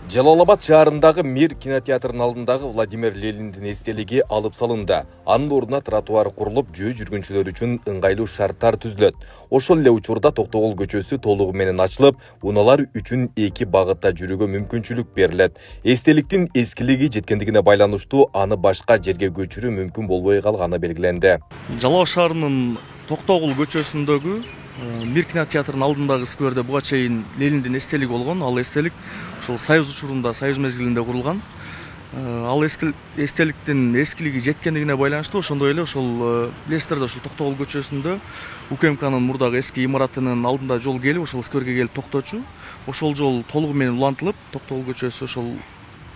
Жалал-Абад шаарындагы Мир кинотеатрынын алдындагы Владимир Лениндин эстелиги алып салынды. Анын ордуна тротуар курулуп, жөө жүргүнчүлөр үчүн ыңгайлуу шарттар түзүлөт. Ошол эле учурда Токтогул көчөсү толугу менен ачылып, унаалар үчүн эки багытта жүрүүгө мүмкүнчүлүк берилет. Эстеликтин эскилиги жеткендигине байланыштуу аны башка жерге көчүрүү мүмкүн болбой калганы белгиленди. Жалал-Абад шаарынын Токтогул көчөсүндөгү Мир кинотеатрынын алдындагы скверде буга чейин Лениндин эстелиги болгон. Ал эстелик ошол Союз учурунда, Союз мезгилинде курулган. Ал эстеликтин эскилиги жеткендигине байланыштуу ошондой эле ошол билесиздер да ошол Токтогул көчөсүндө УКМКнын мурдагы эски имаратынын алдында жол келип, ошол скверге келип токточу. Ошол жол толугу менен улантылып, Токтогул көчөсү ошол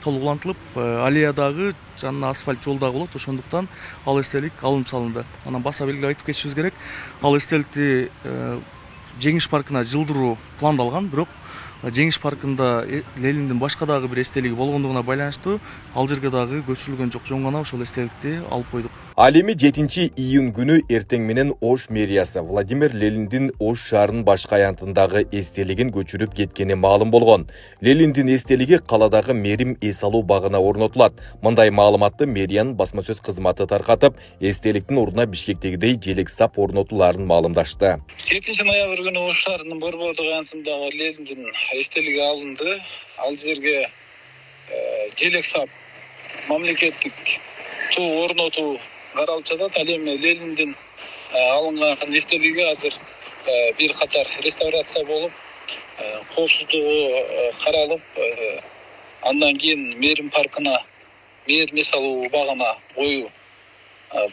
толук улантылып, аллеядагы жанына асфальт жол дагы болот. Ошондуктан ал эстелик алынып салынды. Анан баса белгилеп айтып кетишибиз керек. Ал эстеликти Жеңиш паркына жылдыруу пландалган, бирок Жеңиш паркында Лениндин башка дагы бир эстелиги болгондугуна байланыштуу ал жерге дагы көчүрүлгөн жок. Жөн гана ошол эстеликти алып койдук. Ал эми 7-июнь күнү эртең менен Ош мэриясы Владимир Лениндин Ош шаарынын башка аянтындагы эстелигин көчүрүп кеткени маалым болгон. Лениндин эстелиги каладагы Мерим эс алуу багына орнотулат. Мындай маалыматты мэриянын басма сөз кызматы таркатып, эстеликтин ордуна Бишкектегидей желек сап орнотулаарын маалымдашты. 7-ноябрь күнү Ош шаарынын Борбордук аянтындагы Лениндин эстелиги алынды. Ал жерге желек сап мамлекеттик туу орнотуу каралып жатат. Ал эми Лениндин алынган эстелиги азыр бир катар реставрация болуп, коопсуздугу каралып, андан кийин Мерим паркына, Мерим эс алуу багына коюу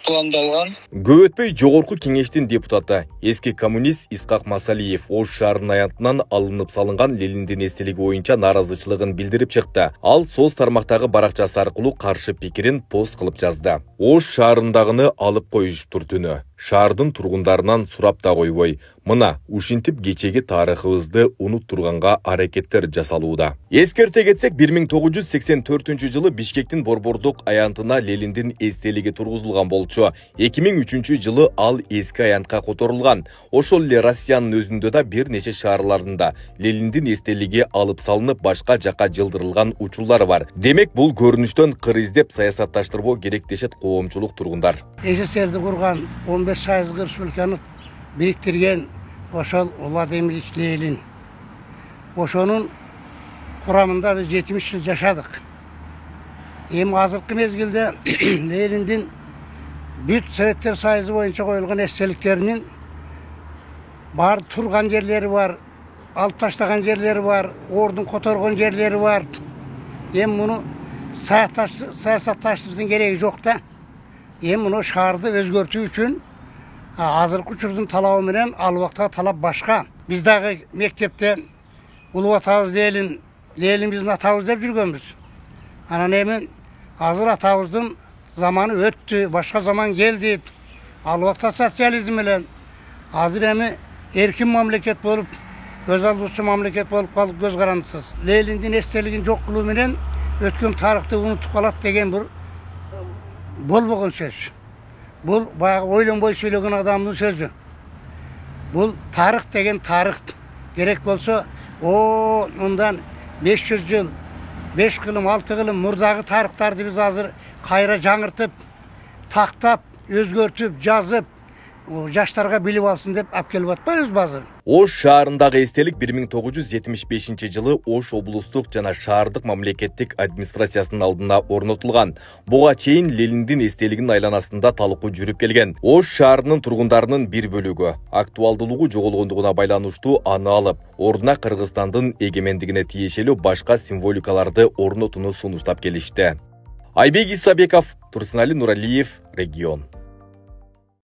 пландалган. Көп өтпөй жогорку кеңештин депутаты, эски коммунист Исхак Масалиев Ош шаарынын аянтынан алынып салынган Лениндин эстелиги боюнча нааразычылыгын билдирип чыкты. Ал соц тармактагы баракчасы аркылуу каршы пикирин пост кылып жазды. Ош шаарындагыны алып коюштур түнү. Шаардын тургундарынан сурап да койбой. Мына ушинтип кечеги тарыхыбызды унуттурганга аракеттер жасалууда. Эскерте кетсек, 1984-жылы Бишкектин Борбордук аянтына Лениндин эстелиги тургузулган болчу. 2003 жылы ал эски аянтка которулган. Ошол эле Россиянын өзүндө да бир нече шаарларында Лениндин эстелиги алып салынып, башка жака жылдырылган учурлар бар. Демек, бул көрүнүштөн кыр издеп саясатташтырбоо керек дешет коомчулук тургундар. СССРди курган 15 сайызгы республиканы бириктирген ошол Владимир Ленин. Ошонун курамында биз 70 жыл жашадык. Эми азыркы мезгилде Лениндин бүт Советтер Союзу боюнча коюлган эстеликтеринин бар турган жерлери бар, алып таштаган жерлери бар, ордун которгон жерлери бар. Эми муну саясатташтырыштын кереги жок да. Эми муну шаарды өзгөртүү үчүн азыркы учурдун талабы менен ал убактагы талап башка. Биз дагы мектепте улуу атабыз Ленин биздин атабыз деп жүргөнбүз. Анан эми азыр атабыздын заманы өттү, башка заман келди. Ал убакта социализм менен азыр эми эркин мамлекет болуп, көз алдуучу мамлекет болуп калып көз карандысыз. Лениндин эстелигин жок кылуу менен өткөн тарыхты унутуп калат деген бир болбогон сөз. Бул баягы ойлонбой сүйлөгөн адамдын сөзү. Бул тарых деген тарых. Керек болсо, мындан 500 жыл, 5 кылым, 6 кылым мурдагы тарыхтарды биз азыр кайра жаңыртып, тактап, өзгөртүп, жазып, жаштарга билип алсын деп алып келип атпайбызбы азыр? Ош шаарындагы эстелик 1975-жылы Ош облустук жана шаардык мамлекеттик администрациясынын алдына орнотулган. Буга чейин Лениндин эстелигинин айланасында талкуу жүрүп келген. Ош шаарынын тургундарынын бир бөлүгү актуалдуулугу жоголгондугуна байланыштуу аны алып, ордуна Кыргызстандын эгемендигине тиешелүү башка символикаларды орнотууну сунуштап келишти. Айбек Исабеков, Турсунали Нуралиев, Регион.